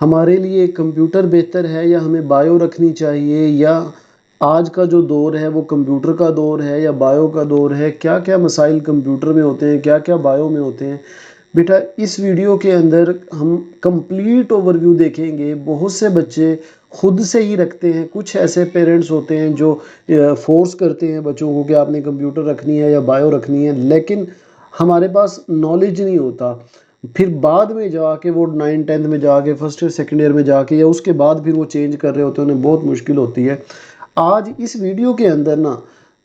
ہمارے لیے کمپیوٹر بہتر ہے یا ہمیں بایو رکھنی چاہیے، یا آج کا جو دور ہے وہ کمپیوٹر کا دور ہے یا بایو کا دور ہے؟ کیا کیا مسائل کمپیوٹر میں ہوتے ہیں، کیا کیا بایو میں ہوتے ہیں؟ بیٹا اس ویڈیو کے اندر ہم کمپلیٹ اوور ویو دیکھیں گے۔ بہت سے بچے خود سے ہی رکھتے ہیں، کچھ ایسے پیرنٹس ہوتے ہیں جو فورس کرتے ہیں بچوں کو کہ آپ نے کمپیوٹر رکھنی ہے یا بایو رکھنی ہے، لیکن ہمارے پاس نالج نہیں ہوتا۔ پھر بعد میں جا کے وہ 9 10 میں جا کے فرسٹ ایئر سیکنڈ ایئر میں جا کے یا اس کے بعد پھر وہ چینج کر رہے ہوتے ہیں، انہیں بہت مشکل ہوتی ہے۔ آج اس ویڈیو کے اندر نا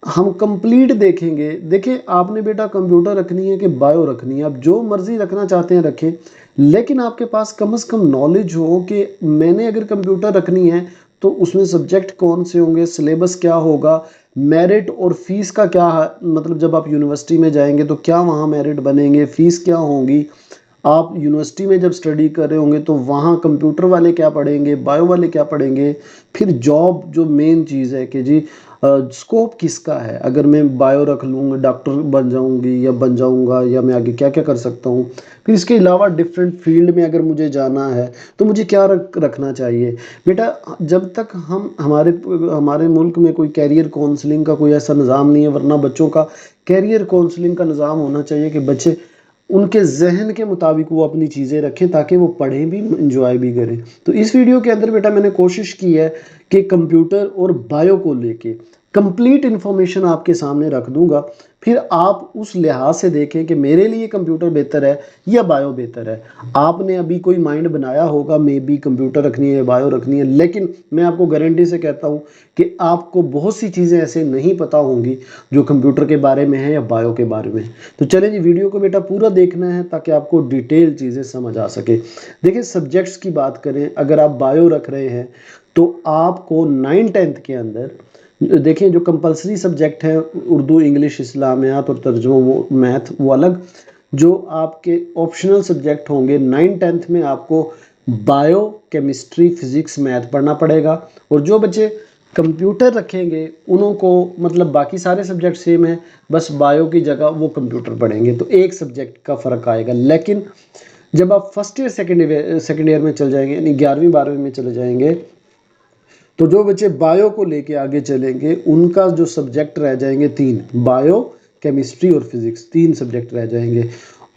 ہم کمپلیٹ دیکھیں گے۔ دیکھیں آپ نے بیٹا کمپیوٹر رکھنی ہے کہ بایو رکھنی ہے، آپ جو مرضی رکھنا چاہتے ہیں رکھیں، لیکن آپ کے پاس کم از کم نالج ہو کہ میں نے اگر کمپیوٹر رکھنی ہے تو اس میں سبجیکٹ کون سے ہوں گے، سلیبس کیا ہوگا، میرٹ اور فیس کا کیا، مطلب جب آپ یونیورسٹی میں جائیں گے تو کیا وہاں میرٹ بنیں گے، فیس کیا ہوں گی۔ آپ یونیورسٹی میں جب اسٹڈی کر رہے ہوں گے تو وہاں کمپیوٹر والے کیا پڑھیں گے، بایو والے کیا پڑھیں گے۔ پھر جاب جو مین چیز ہے کہ جی اسکوپ کس کا ہے، اگر میں بایو رکھ لوں گا ڈاکٹر بن جاؤں گی یا بن جاؤں گا، یا میں آگے کیا کیا کر سکتا ہوں۔ پھر اس کے علاوہ ڈفرینٹ فیلڈ میں اگر مجھے جانا ہے تو مجھے کیا رکھنا چاہیے۔ بیٹا جب تک ہمارے ملک میں کوئی کیریئر کونسلنگ کا کوئی ایسا نظام نہیں ہے، ورنہ بچوں کا کیریئر کونسلنگ کا نظام ہونا چاہیے کہ بچے ان کے ذہن کے مطابق وہ اپنی چیزیں رکھیں تاکہ وہ پڑھیں بھی، انجوائے بھی کریں۔ تو اس ویڈیو کے اندر بیٹا میں نے کوشش کی ہے کہ کمپیوٹر اور بایو کو لے کے کمپلیٹ انفارمیشن آپ کے سامنے رکھ دوں گا۔ پھر آپ اس لحاظ سے دیکھیں کہ میرے لیے کمپیوٹر بہتر ہے یا بایو بہتر ہے۔ آپ نے ابھی کوئی مائنڈ بنایا ہوگا میں بھی کمپیوٹر رکھنی ہے بایو رکھنی ہے، لیکن میں آپ کو گارنٹی سے کہتا ہوں کہ آپ کو بہت سی چیزیں ایسے نہیں پتہ ہوں گی جو کمپیوٹر کے بارے میں ہے یا بایو کے بارے میں ہے۔ تو چلیں جی ویڈیو کو بیٹا پورا دیکھنا ہے تاکہ آپ کو ڈیٹیل چیزیں سمجھ آ سکے۔ دیکھیں سبجیکٹس کی بات کریں، اگر آپ بایو رکھ رہے ہیں تو آپ کو 9 10 کے اندر دیکھیں جو کمپلسری سبجیکٹ ہیں اردو، انگلش، اسلامیات اور ترجمہ، وہ میتھ وہ الگ۔ جو آپ کے آپشنل سبجیکٹ ہوں گے 9 10 میں آپ کو بایو، کیمسٹری، فزکس، میتھ پڑھنا پڑے گا۔ اور جو بچے کمپیوٹر رکھیں گے انہوں کو مطلب باقی سارے سبجیکٹ سیم ہیں، بس بایو کی جگہ وہ کمپیوٹر پڑھیں گے، تو ایک سبجیکٹ کا فرق آئے گا۔ لیکن جب آپ فرسٹ ایئر سیکنڈ ایئر میں چل جائیں گے، یعنی 11ویں 12ویں میں چلے جائیں گے، تو جو بچے بایو کو لے کے آگے چلیں گے ان کا جو سبجیکٹ رہ جائیں گے 3، بایو، کیمسٹری اور فزکس، 3 سبجیکٹ رہ جائیں گے۔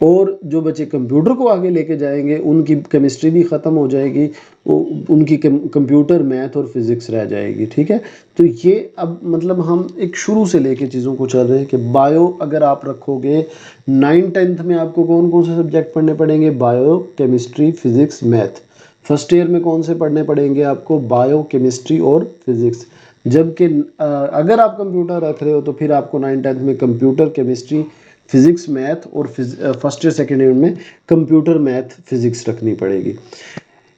اور جو بچے کمپیوٹر کو آگے لے کے جائیں گے ان کی کیمسٹری بھی ختم ہو جائے گی، ان کی کمپیوٹر، میتھ اور فزکس رہ جائے گی، ٹھیک ہے۔ تو یہ اب مطلب ہم ایک شروع سے لے کے چیزوں کو چل رہے ہیں کہ بایو اگر آپ رکھو گے 9 10 میں آپ کو کون کون سے سبجیکٹ پڑھنے پڑیں گے، bio, chemistry, physics, math. First year میں کون سے پڑھنے پڑیں گے آپ کو، بایو، کیمسٹری اور فزکس۔ جبکہ اگر آپ کمپیوٹر رکھ رہے ہو تو پھر آپ کو 9 10 میں کمپیوٹر، کیمسٹری، فزکس، میتھ اور فرسٹ ایئر سیکنڈ ایئر میں کمپیوٹر، میتھ، فزکس رکھنی پڑے گی۔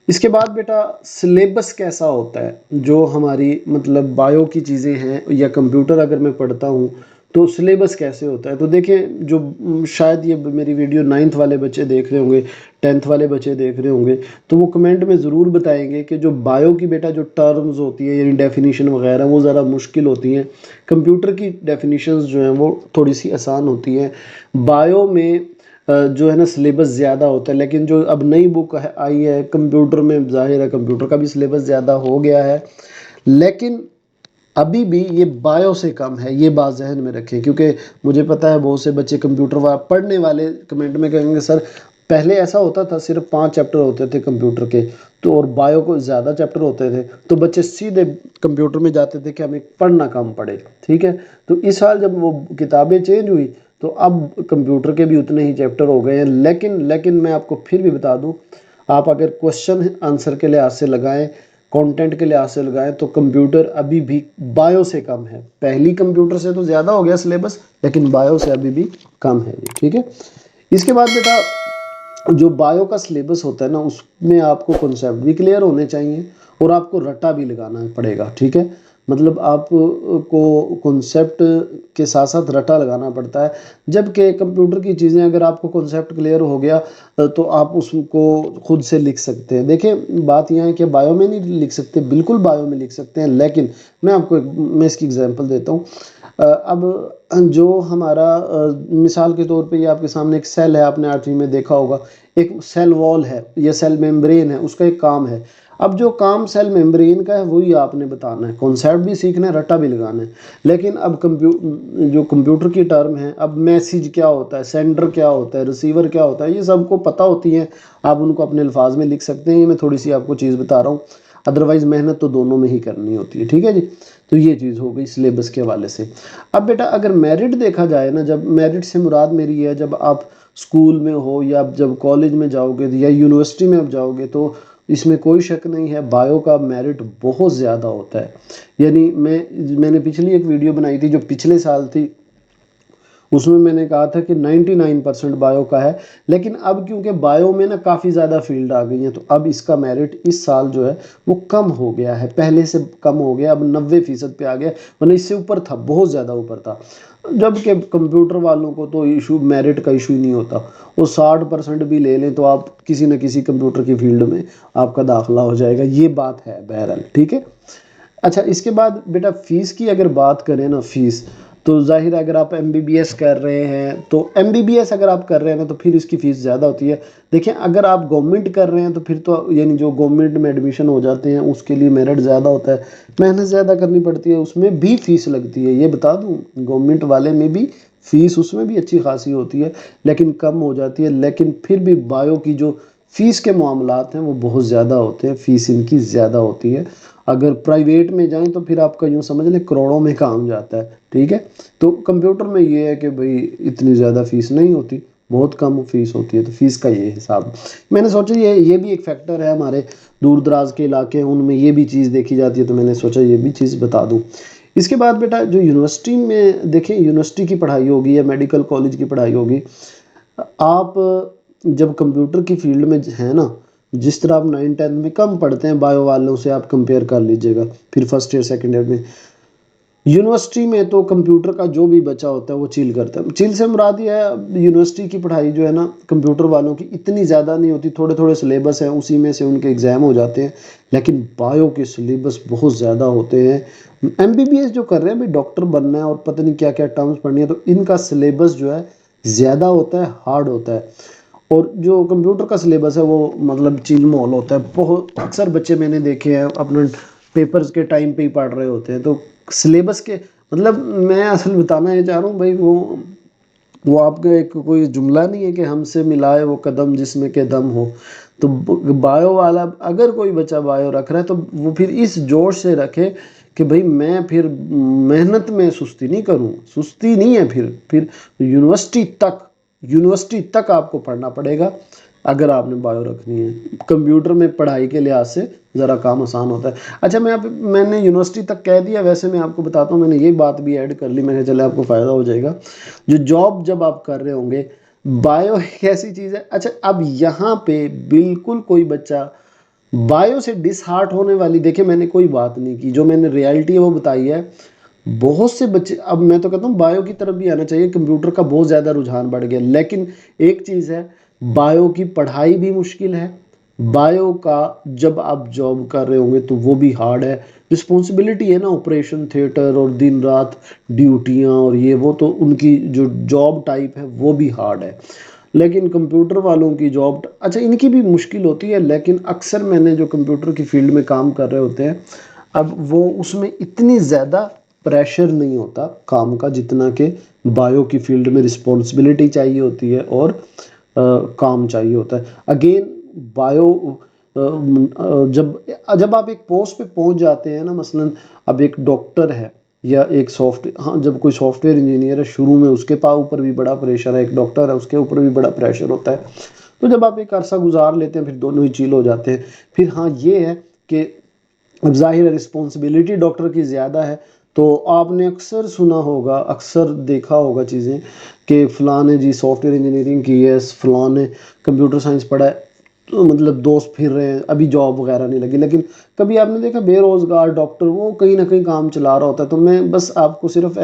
اس کے بعد بیٹا سلیبس کیسا ہوتا ہے، جو ہماری مطلب بایو کی چیزیں ہیں یا کمپیوٹر اگر میں پڑھتا ہوں تو سلیبس کیسے ہوتا ہے۔ تو دیکھیں جو شاید یہ میری ویڈیو 9th والے بچے دیکھ رہے ہوں گے، 10th والے بچے دیکھ رہے ہوں گے، تو وہ کمنٹ میں ضرور بتائیں گے کہ جو بایو کی بیٹا جو ٹرمز ہوتی ہیں یعنی ڈیفینیشن وغیرہ وہ ذرا مشکل ہوتی ہیں، کمپیوٹر کی ڈیفینیشنز جو ہیں وہ تھوڑی سی آسان ہوتی ہیں۔ بایو میں جو ہے نا سلیبس زیادہ ہوتا ہے، لیکن جو اب نئی بک آئی ہے کمپیوٹر میں، ظاہر ہے کمپیوٹر کا بھی سلیبس زیادہ ہو گیا ہے، لیکن ابھی بھی یہ بایو سے کم ہے، یہ بات ذہن میں رکھیں۔ کیونکہ مجھے پتہ ہے بہت سے بچے کمپیوٹر پڑھنے والے کمنٹ میں کہیں گے سر پہلے ایسا ہوتا تھا صرف 5 چیپٹر ہوتے تھے کمپیوٹر کے، تو اور بایو کو زیادہ چیپٹر ہوتے تھے، تو بچے سیدھے کمپیوٹر میں جاتے تھے کہ ہمیں پڑھنا کم پڑے، ٹھیک ہے۔ تو اس سال جب وہ کتابیں چینج ہوئی تو اب کمپیوٹر کے بھی اتنے ہی چیپٹر ہو گئے ہیں، لیکن میں آپ کو پھر بھی بتا دوں، آپ اگر کوشچن آنسر کے لحاظ سے لگائیں، کانٹینٹ کے لحاظ سے لگائیں، تو کمپیوٹر ابھی بھی بایو سے کم ہے۔ پہلی کمپیوٹر سے تو زیادہ ہو گیا سلیبس، لیکن بایو سے ابھی بھی کم ہے یہ، ٹھیک ہے۔ اس کے بعد بیٹا جو بایو کا سلیبس ہوتا ہے نا اس میں آپ کو کنسیپٹ بھی کلیئر ہونے چاہیے اور آپ کو رٹا بھی لگانا پڑے گا، ٹھیک ہے۔ مطلب آپ کو کنسیپٹ کے ساتھ ساتھ رٹا لگانا پڑتا ہے، جبکہ کمپیوٹر کی چیزیں اگر آپ کو کنسیپٹ کلیئر ہو گیا تو آپ اس کو خود سے لکھ سکتے ہیں۔ دیکھیں بات یہ ہے کہ بایو میں نہیں لکھ سکتے، بالکل بایو میں لکھ سکتے ہیں، لیکن میں اس کی اگزامپل دیتا ہوں۔ اب جو ہمارا مثال کے طور پہ یہ آپ کے سامنے ایک سیل ہے، آپ نے 8ویں میں دیکھا ہوگا، ایک سیل وال ہے یا سیل میمبرین ہے، اس کا ایک کام ہے۔ اب جو کام سیل میمبرین کا ہے وہی آپ نے بتانا ہے، کانسیپٹ بھی سیکھنا ہے، رٹا بھی لگانا ہے۔ لیکن اب جو کمپیوٹر کی ٹرم ہے، اب میسیج کیا ہوتا ہے، سینڈر کیا ہوتا ہے، ریسیور کیا ہوتا ہے، یہ سب کو پتہ ہوتی ہے، آپ ان کو اپنے الفاظ میں لکھ سکتے ہیں۔ یہ میں تھوڑی سی آپ کو چیز بتا رہا ہوں، ادروائز محنت تو دونوں میں ہی کرنی ہوتی ہے، ٹھیک ہے جی۔ تو یہ چیز ہو گئی سلیبس کے حوالے سے۔ اب بیٹا اگر میرٹ دیکھا جائے نا، جب میرٹ سے مراد میری ہے جب آپ اسکول میں ہو یا جب کالج میں جاؤ گے یا یونیورسٹی میں اب جاؤ گے، تو اس میں کوئی شک نہیں ہے بایو کا میرٹ بہت زیادہ ہوتا ہے۔ یعنی میں نے پچھلی ایک ویڈیو بنائی تھی جو پچھلے سال تھی، اس میں نے کہا تھا کہ 99% بایو کا ہے، لیکن اب کیونکہ بایو میں نا کافی زیادہ فیلڈ آ گئی ہیں، تو اب اس کا میرٹ اس سال جو ہے وہ کم ہو گیا ہے، پہلے سے کم ہو گیا، اب 90% پہ آ گیا، ورنہ اس سے اوپر تھا، بہت زیادہ اوپر تھا۔ جبکہ کمپیوٹر والوں کو تو ایشو میرٹ کا ایشو ہی نہیں ہوتا، وہ 60% بھی لے لیں تو آپ کسی نہ کسی کمپیوٹر کی فیلڈ میں آپ کا داخلہ ہو جائے گا، یہ بات ہے بہرحال، ٹھیک ہے۔ اچھا، اس کے بعد بیٹا فیس کی اگر بات کریں نا، فیس تو ظاہر ہے اگر آپ ایم بی بی ایس کر رہے ہیں تو ایم بی بی ایس اگر آپ کر رہے ہیں نا تو پھر اس کی فیس زیادہ ہوتی ہے۔ دیکھیں اگر آپ گورنمنٹ کر رہے ہیں تو پھر تو یعنی جو گورنمنٹ میں ایڈمیشن ہو جاتے ہیں اس کے لیے میرٹ زیادہ ہوتا ہے، محنت زیادہ کرنی پڑتی ہے، اس میں بھی فیس لگتی ہے، یہ بتا دوں گورنمنٹ والے میں بھی فیس اس میں بھی اچھی خاصی ہوتی ہے، لیکن کم ہو جاتی ہے۔ لیکن پھر بھی بایو کی جو فیس کے معاملات ہیں وہ بہت زیادہ ہوتے ہیں، فیس ان کی زیادہ ہوتی ہے۔ اگر پرائیویٹ میں جائیں تو پھر آپ کا یوں سمجھ لیں کروڑوں میں کام جاتا ہے، ٹھیک ہے۔ تو کمپیوٹر میں یہ ہے کہ بھئی اتنی زیادہ فیس نہیں ہوتی، بہت کم فیس ہوتی ہے، تو فیس کا یہ حساب۔ میں نے سوچا یہ بھی ایک فیکٹر ہے، ہمارے دور دراز کے علاقے ہیں ان میں یہ بھی چیز دیکھی جاتی ہے، تو میں نے سوچا یہ بھی چیز بتا دوں۔ اس کے بعد بیٹا جو یونیورسٹی میں دیکھیں، یونیورسٹی کی پڑھائی ہوگی یا میڈیکل کالج کی پڑھائی ہوگی، آپ جب کمپیوٹر کی فیلڈ میں ہیں نا، جس طرح آپ 9 10 میں کم پڑھتے ہیں بایو والوں سے، آپ کمپیئر کر لیجئے گا، پھر فرسٹ ایئر سیکنڈ ایئر میں یونیورسٹی میں تو کمپیوٹر کا جو بھی بچہ ہوتا ہے وہ چیل کرتا ہے۔ چیل سے مراد یہ ہے یونیورسٹی کی پڑھائی جو ہے نا کمپیوٹر والوں کی اتنی زیادہ نہیں ہوتی، تھوڑے تھوڑے سلیبس ہیں، اسی میں سے ان کے ایگزام ہو جاتے ہیں، لیکن بایو کے سلیبس بہت زیادہ ہوتے ہیں۔ ایم بی بی ایس جو کر رہے ہیں بھائی ڈاکٹر بننا ہے اور پتہ نہیں کیا کیا ٹرمز پڑھنی ہے، تو ان کا سلیبس جو ہے زیادہ ہوتا ہے، ہارڈ ہوتا ہے۔ اور جو کمپیوٹر کا سلیبس ہے وہ مطلب چیل مول ہوتا ہے، بہت اکثر بچے میں نے دیکھے ہیں اپنے پیپرز کے ٹائم پہ ہی پڑھ رہے ہوتے ہیں، تو سلیبس کے مطلب میں اصل بتانا یہ چاہ رہا ہوں بھائی، وہ آپ کا ایک کوئی جملہ نہیں ہے کہ ہم سے ملائے وہ قدم جس میں کہ دم ہو، تو بایو والا اگر کوئی بچہ بایو رکھ رہا ہے تو وہ پھر اس جوش سے رکھے کہ بھئی میں پھر محنت میں سستی نہیں کروں، سستی نہیں ہے، پھر یونیورسٹی تک آپ کو پڑھنا پڑے گا اگر آپ نے بایو رکھنی ہے۔ کمپیوٹر میں پڑھائی کے لحاظ سے ذرا کام آسان ہوتا ہے۔ اچھا، میں نے یونیورسٹی تک کہہ دیا، ویسے میں آپ کو بتاتا ہوں، میں نے یہ بات بھی ایڈ کر لی، میں نے چلے آپ کو فائدہ ہو جائے گا۔ جو جاب جب آپ کر رہے ہوں گے، بایو ایک ایسی چیز ہے۔ اچھا، اب یہاں پہ بالکل کوئی بچہ بایو سے ڈس ہارٹ ہونے والی، دیکھیں میں نے کوئی بات نہیں کی، جو میں نے ریالٹی ہے وہ بتائی ہے۔ بہت سے بچے، اب میں تو کہتا ہوں بایو کی طرف بھی آنا چاہیے، کمپیوٹر کا بہت زیادہ رجحان بڑھ گیا، لیکن ایک چیز ہے، بایو کی پڑھائی بھی مشکل ہے، بایو کا جب آپ جاب کر رہے ہوں گے تو وہ بھی ہارڈ ہے، رسپانسبلٹی ہے نا، آپریشن تھیٹر اور دن رات ڈیوٹیاں اور یہ وہ، تو ان کی جو جاب ٹائپ ہے وہ بھی ہارڈ ہے۔ لیکن کمپیوٹر والوں کی جاب اچھا ان کی بھی مشکل ہوتی ہے، لیکن اکثر میں نے جو کمپیوٹر کی فیلڈ میں کام کر رہے ہوتے ہیں، اب وہ اس میں اتنی زیادہ پریشر نہیں ہوتا کام کا جتنا کہ بایو کی فیلڈ میں رسپانسبلٹی چاہیے ہوتی ہے اور کام چاہیے ہوتا ہے۔ اگین بایو جب آپ ایک پوسٹ پہ پہنچ جاتے ہیں نا، مثلاً اب ایک ڈاکٹر ہے یا ایک ہاں جب کوئی سافٹ ویئر انجینئر ہے، شروع میں اس کے اوپر بھی بڑا پریشر ہے، ایک ڈاکٹر ہے اس کے اوپر بھی بڑا پریشر ہوتا ہے، تو جب آپ ایک عرصہ گزار لیتے ہیں پھر دونوں ہی چیل ہو جاتے ہیں۔ پھر ہاں یہ ہے کہ اب ظاہر ہے رسپانسبلٹی ڈاکٹر کی زیادہ ہے، تو آپ نے اکثر سنا ہوگا، اکثر دیکھا ہوگا چیزیں کہ فلاں نے جی سافٹ ویئر انجینئرنگ کی ہے، فلاں نے کمپیوٹر سائنس پڑھا ہے، تو مطلب دوست پھر رہے ہیں، ابھی جاب وغیرہ نہیں لگی، لیکن کبھی آپ نے دیکھا بے روزگار ڈاکٹر وہ کہیں نہ کہیں کام چلا رہا ہوتا ہے۔ تو میں بس آپ کو صرف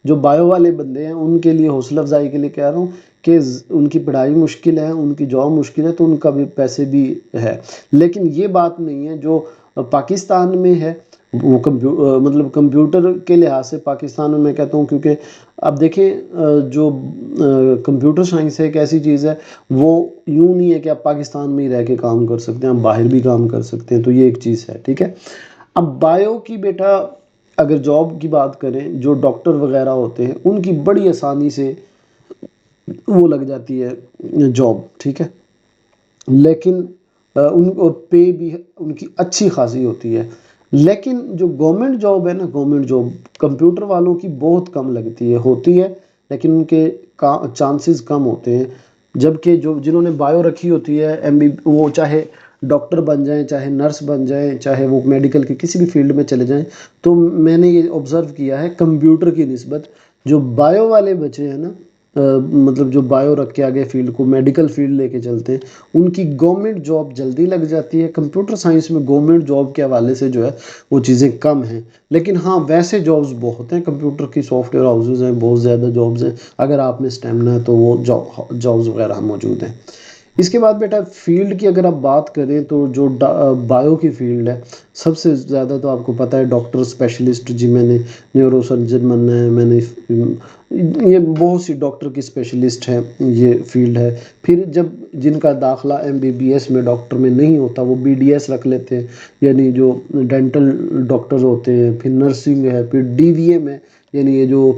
جو بایو والے بندے ہیں ان کے لیے حوصلہ افزائی کے لیے کہہ رہا ہوں کہ ان کی پڑھائی مشکل ہے، ان کی جاب مشکل ہے، تو ان کا بھی پیسے بھی ہے، لیکن یہ بات نہیں ہے جو پاکستان میں ہے۔ وہ مطلب کمپیوٹر کے لحاظ سے پاکستان میں کہتا ہوں، کیونکہ اب دیکھیں جو کمپیوٹر سائنس ہے ایک ایسی چیز ہے، وہ یوں نہیں ہے کہ آپ پاکستان میں ہی رہ کے کام کر سکتے ہیں، آپ باہر بھی کام کر سکتے ہیں، تو یہ ایک چیز ہے، ٹھیک ہے۔ اب بایو کی بیٹا اگر جاب کی بات کریں، جو ڈاکٹر وغیرہ ہوتے ہیں ان کی بڑی آسانی سے وہ لگ جاتی ہے جاب، ٹھیک ہے، لیکن ان کو پے بھی ان کی اچھی خاصی ہوتی ہے، لیکن جو گورنمنٹ جاب ہے نا، گورنمنٹ جاب کمپیوٹر والوں کی بہت کم لگتی ہے، ہوتی ہے لیکن ان کے چانسز کم ہوتے ہیں، جبکہ جو جنہوں نے بایو رکھی ہوتی ہے وہ چاہے ڈاکٹر بن جائیں، چاہے نرس بن جائیں، چاہے وہ میڈیکل کے کسی بھی فیلڈ میں چلے جائیں، تو میں نے یہ آبزرو کیا ہے کمپیوٹر کی نسبت جو بایو والے بچے ہیں نا، مطلب جو بایو رکھ کے آگے فیلڈ کو میڈیکل فیلڈ لے کے چلتے ہیں، ان کی گورنمنٹ جاب جلدی لگ جاتی ہے۔ کمپیوٹر سائنس میں گورنمنٹ جاب کے حوالے سے جو ہے وہ چیزیں کم ہیں، لیکن ہاں ویسے جابز بہت ہیں، کمپیوٹر کی سافٹ ویئر ہاؤسز ہیں، بہت زیادہ جابز ہیں، اگر آپ میں اسٹیمنا ہے تو وہ جابز وغیرہ موجود ہیں۔ اس کے بعد بیٹا فیلڈ کی اگر آپ بات کریں تو جو بایو کی فیلڈ ہے، سب سے زیادہ تو آپ کو پتہ ہے ڈاکٹر اسپیشلسٹ، جی میں نے نیورو سرجن بننا ہے، میں نے یہ بہت سی ڈاکٹر کی اسپیشلسٹ ہے یہ فیلڈ ہے۔ پھر جب جن کا داخلہ MBBS میں ڈاکٹر میں نہیں ہوتا وہ BDS رکھ لیتے ہیں، یعنی جو ڈینٹل ڈاکٹر ہوتے ہیں، پھر نرسنگ ہے، پھر DVM ہے، یعنی یہ جو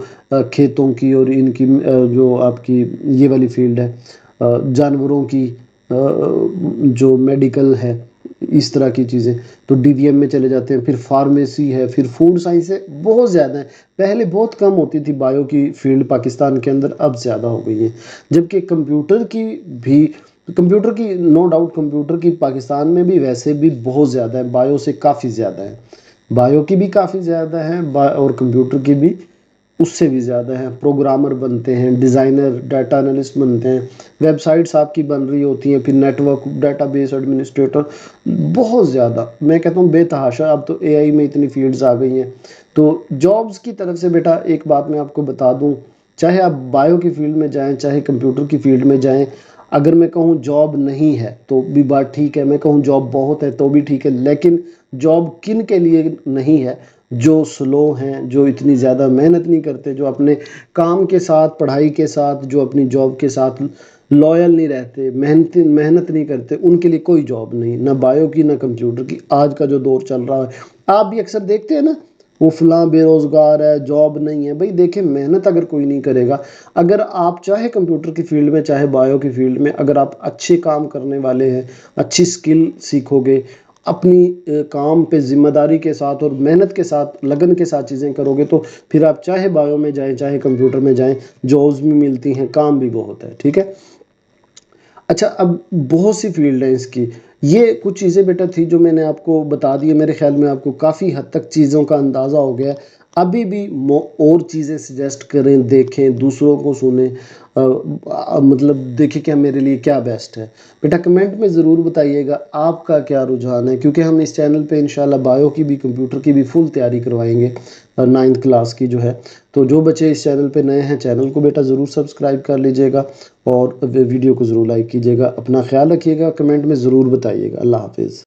کھیتوں کی اور ان کی جو آپ کی یہ والی فیلڈ ہے، جانوروں کی جو میڈیکل ہے، اس طرح کی چیزیں، تو DVM میں چلے جاتے ہیں۔ پھر فارمیسی ہے، پھر فوڈ سائنس ہے، بہت زیادہ ہیں۔ پہلے بہت کم ہوتی تھی بایو کی فیلڈ پاکستان کے اندر، اب زیادہ ہو گئی ہے، جبکہ کمپیوٹر کی نو ڈاؤٹ کمپیوٹر کی پاکستان میں بھی ویسے بھی بہت زیادہ ہے، بایو سے کافی زیادہ ہے، بایو کی بھی کافی زیادہ ہے اور کمپیوٹر کی بھی اس سے بھی زیادہ ہیں۔ پروگرامر بنتے ہیں، ڈیزائنر، ڈیٹا انالسٹ بنتے ہیں، ویب سائٹس آپ کی بن رہی ہوتی ہیں، پھر network database administrator, بہت زیادہ، میں کہتا ہوں بے تحاشا۔ اب تو AI میں اتنی فیلڈز آ گئی ہیں، تو جابز کی طرف سے بیٹا ایک بات میں آپ کو بتا دوں، چاہے آپ بایو کی فیلڈ میں جائیں، چاہے کمپیوٹر کی فیلڈ میں جائیں، اگر میں کہوں جاب نہیں ہے تو بھی بات ٹھیک ہے، میں کہوں جاب بہت ہے تو بھی ٹھیک ہے، لیکن جاب کن کے لیے نہیں ہے؟ جو سلو ہیں، جو اتنی زیادہ محنت نہیں کرتے، جو اپنے کام کے ساتھ، پڑھائی کے ساتھ، جو اپنی جاب کے ساتھ لائل نہیں رہتے، محنت نہیں کرتے، ان کے لیے کوئی جاب نہیں، نہ بایو کی نہ کمپیوٹر کی۔ آج کا جو دور چل رہا ہے آپ بھی اکثر دیکھتے ہیں نا، وہ فلاں بے روزگار ہے، جاب نہیں ہے۔ بھائی دیکھیں، محنت اگر کوئی نہیں کرے گا، اگر آپ چاہے کمپیوٹر کی فیلڈ میں چاہے بایو کی فیلڈ میں، اگر آپ اچھے کام کرنے والے ہیں، اچھی سکل سیکھو گے، اپنی کام پہ ذمہ داری کے ساتھ اور محنت کے ساتھ، لگن کے ساتھ چیزیں کرو گے، تو پھر آپ چاہے بایو میں جائیں چاہے کمپیوٹر میں جائیں، جابز بھی ملتی ہیں، کام بھی بہت ہے، ٹھیک ہے۔ اچھا، اب بہت سی فیلڈ ہیں اس کی، یہ کچھ چیزیں بیٹا تھی جو میں نے آپ کو بتا دی ہے، میرے خیال میں آپ کو کافی حد تک چیزوں کا اندازہ ہو گیا ہے۔ ابھی بھی اور چیزیں سجیسٹ کریں، دیکھیں، دوسروں کو سنیں، مطلب دیکھیں کہ میرے لیے کیا بیسٹ ہے۔ بیٹا کمنٹ میں ضرور بتائیے گا آپ کا کیا رجحان ہے، کیونکہ ہم اس چینل پہ انشاءاللہ بایو کی بھی کمپیوٹر کی بھی فل تیاری کروائیں گے، 9th کلاس کی جو ہے۔ تو جو بچے اس چینل پہ نئے ہیں، چینل کو بیٹا ضرور سبسکرائب کر لیجئے گا اور ویڈیو کو ضرور لائک کیجئے گا۔ اپنا خیال رکھیے گا، کمنٹ میں ضرور بتائیے گا۔ اللہ حافظ۔